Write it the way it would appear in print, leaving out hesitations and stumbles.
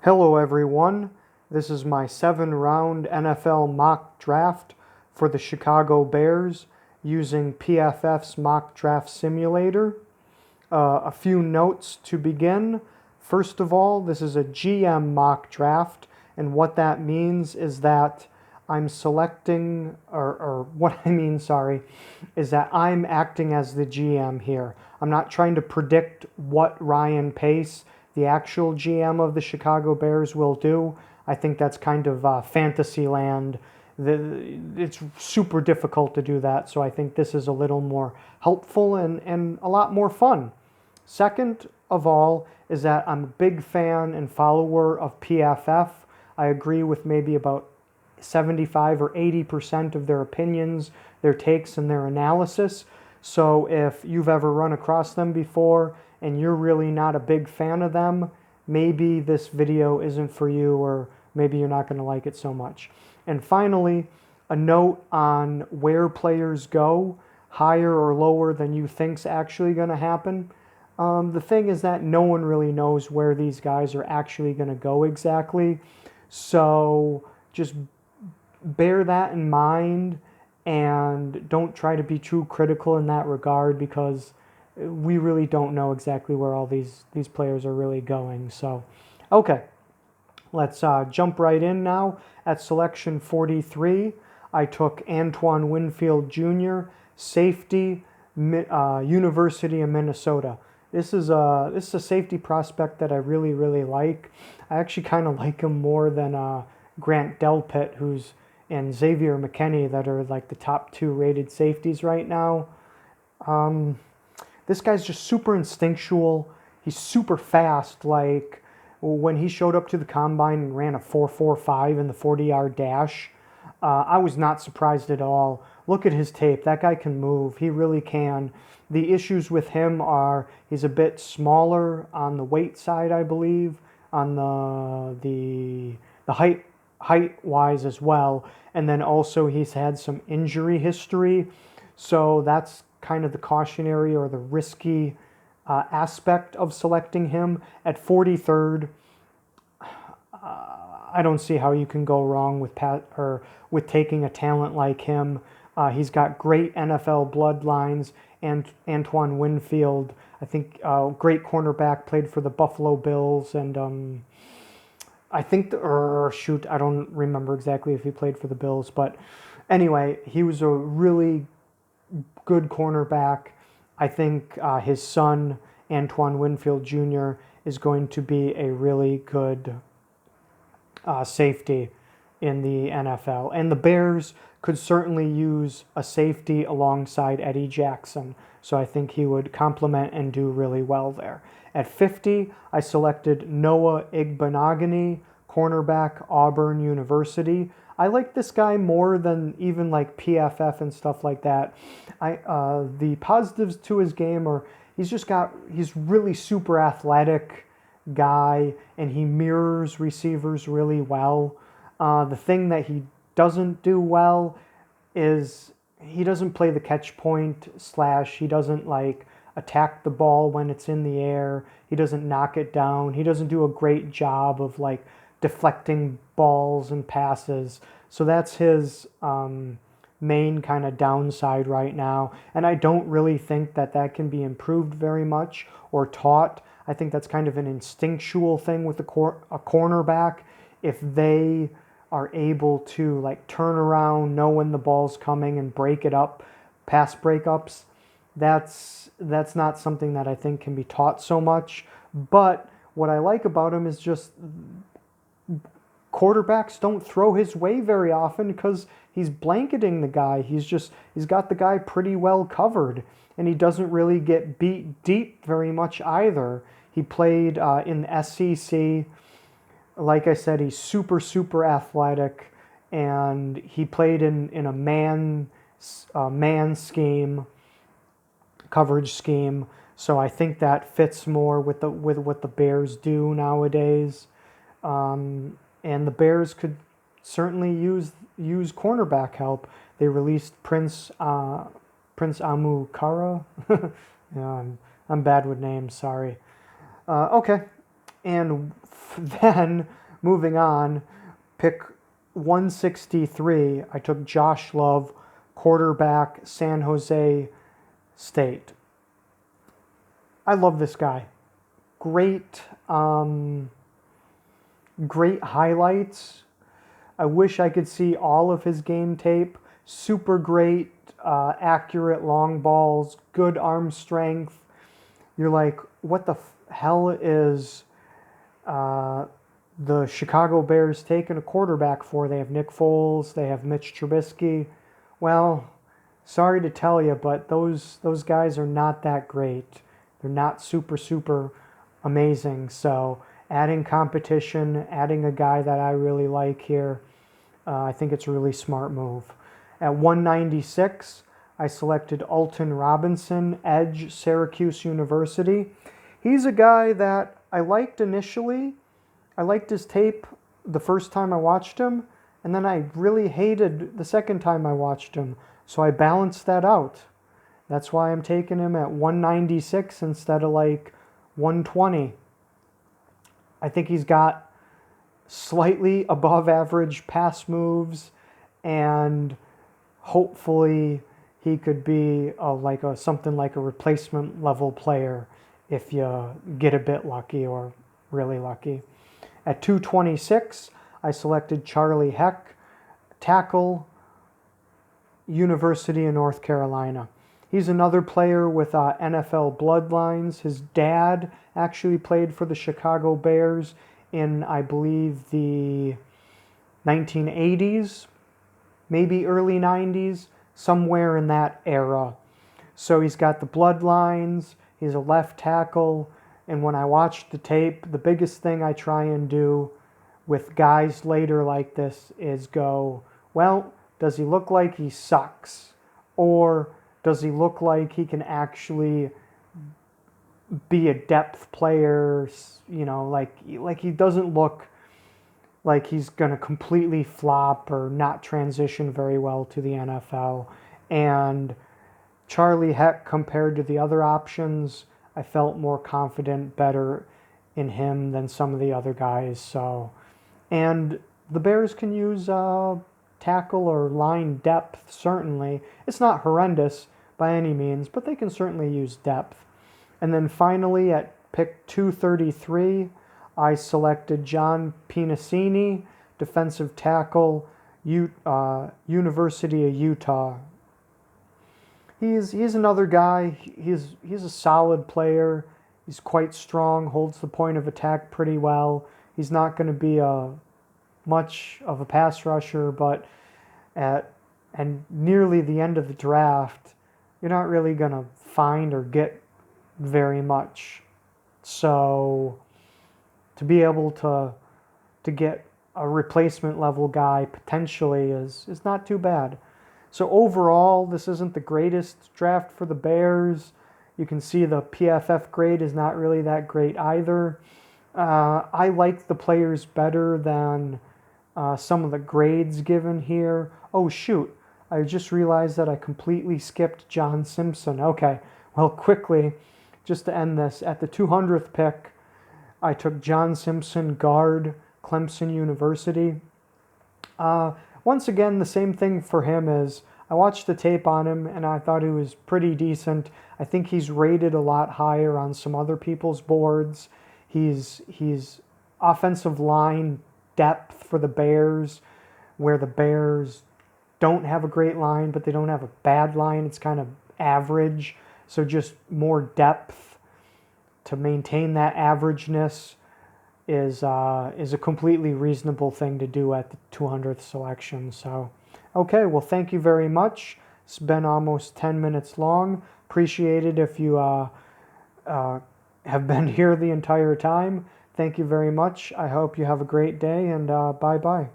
Hello everyone, this is my 7-round NFL mock draft for the Chicago Bears using PFF's mock draft simulator. A few notes to begin. First of all, this is a GM mock draft, and what that means is that I'm selecting, is that I'm acting as the GM here. I'm not trying to predict what Ryan Pace, the actual GM of the Chicago Bears, will do. I think that's kind of fantasy land. It's super difficult to do that, so I think this is a little more helpful and a lot more fun. Second of all is that I'm a big fan and follower of PFF. I agree with maybe about 75 or 80% of their opinions, their takes, and their analysis. So if you've ever run across them before and you're really not a big fan of them, maybe this video isn't for you, or maybe you're not going to like it so much. And finally, a note on where players go, higher or lower than you think's actually going to happen. The thing is that no one really knows where these guys are actually going to go exactly. So just bear that in mind and don't try to be too critical in that regard, because we really don't know exactly where all these players are really going. So, okay, let's jump right in now. At selection 43, I took Antoine Winfield Jr., safety, University of Minnesota. This is a safety prospect that I really like. I actually kind of like him more than Grant Delpit, and Xavier McKinney, that are like the top 2 rated safeties right now. This guy's just super instinctual. He's super fast. Like when he showed up to the combine and ran a 4.45 in the 40-yard dash, I was not surprised at all. Look at his tape. That guy can move. He really can. The issues with him are he's a bit smaller on the weight side, I believe, on the height-wise as well. And then also he's had some injury history. So that's kind of the cautionary or the risky aspect of selecting him. At 43rd, I don't see how you can go wrong with taking a talent like him. He's got great NFL bloodlines, and Antoine Winfield, I think, great cornerback, played for the Buffalo Bills, and I think, I don't remember exactly if he played for the Bills, but anyway, he was a really good cornerback. I think his son, Antoine Winfield Jr., is going to be a really good safety in the NFL. And the Bears could certainly use a safety alongside Eddie Jackson. So I think he would complement and do really well there. At 50, I selected Noah Igbenogany, cornerback, Auburn University. I like this guy more than even like PFF and stuff like that. The positives to his game are he's really super athletic guy, and he mirrors receivers really well. The thing that he doesn't do well is he doesn't play the catch point / he doesn't like attack the ball when it's in the air. He doesn't knock it down. He doesn't do a great job of like deflecting balls and passes. So that's his main kind of downside right now. And I don't really think that can be improved very much or taught. I think that's kind of an instinctual thing with a cornerback. If they are able to like turn around, know when the ball's coming, and break it up, pass breakups, that's not something that I think can be taught so much. But what I like about him is just quarterbacks don't throw his way very often because he's blanketing the guy. He's got the guy pretty well covered, and he doesn't really get beat deep very much either. He played in the SEC. Like I said, he's super athletic, and he played in a man scheme, coverage scheme. So I think that fits more with what the Bears do nowadays. And the Bears could certainly use cornerback help. They released Prince Amukara. Yeah, I'm bad with names, sorry. Okay, And then, moving on, pick 163, I took Josh Love, quarterback, San Jose State. I love this guy. Great, great highlights. I wish I could see all of his game tape. Super great, accurate long balls, good arm strength. You're like, what the hell is the Chicago Bears taking a quarterback for? They have Nick Foles, they have Mitch Trubisky. Well, sorry to tell you, but those guys are not that great. They're not super amazing. So adding competition, adding a guy that I really like here, I think it's a really smart move. At 196, I selected Alton Robinson, edge, Syracuse University. He's a guy that I liked initially. I liked his tape the first time I watched him, and then I really hated the second time I watched him. So I balanced that out. That's why I'm taking him at 196 instead of like 120. I think he's got slightly above average pass moves, and hopefully he could be something like a replacement level player if you get a bit lucky or really lucky. At 226, I selected Charlie Heck, tackle, University of North Carolina. He's another player with NFL bloodlines. His dad actually played for the Chicago Bears in, I believe, the 1980s, maybe early 90s, somewhere in that era. So he's got the bloodlines, he's a left tackle, and when I watch the tape, the biggest thing I try and do with guys later like this is go, well, does he look like he sucks? Or does he look like he can actually be a depth player? You know, like he doesn't look like he's going to completely flop or not transition very well to the NFL. And Charlie Heck, compared to the other options, I felt more confident, better in him than some of the other guys. So, and the Bears can use tackle or line depth, certainly. It's not horrendous by any means, but they can certainly use depth. And then finally, at pick 233, I selected John Pinacini, defensive tackle, University of Utah. He's another guy. He's a solid player. He's quite strong, holds the point of attack pretty well. He's not going to be much of a pass rusher, but and nearly the end of the draft, you're not really going to find or get very much. So to be able to get a replacement level guy potentially is not too bad. So overall, this isn't the greatest draft for the Bears. You can see the PFF grade is not really that great either. I like the players better than some of the grades given here. Oh shoot, I just realized that I completely skipped John Simpson. Okay, well quickly, just to end this, at the 200th pick, I took John Simpson, guard, Clemson University. Once again, the same thing for him is I watched the tape on him and I thought he was pretty decent. I think he's rated a lot higher on some other people's boards. He's offensive line depth for the Bears, where the Bears don't have a great line, but they don't have a bad line. It's kind of average. So just more depth to maintain that averageness is a completely reasonable thing to do at the 200th selection. So, okay, well, thank you very much. It's been almost 10 minutes long. Appreciate it if you have been here the entire time. Thank you very much. I hope you have a great day, and bye-bye.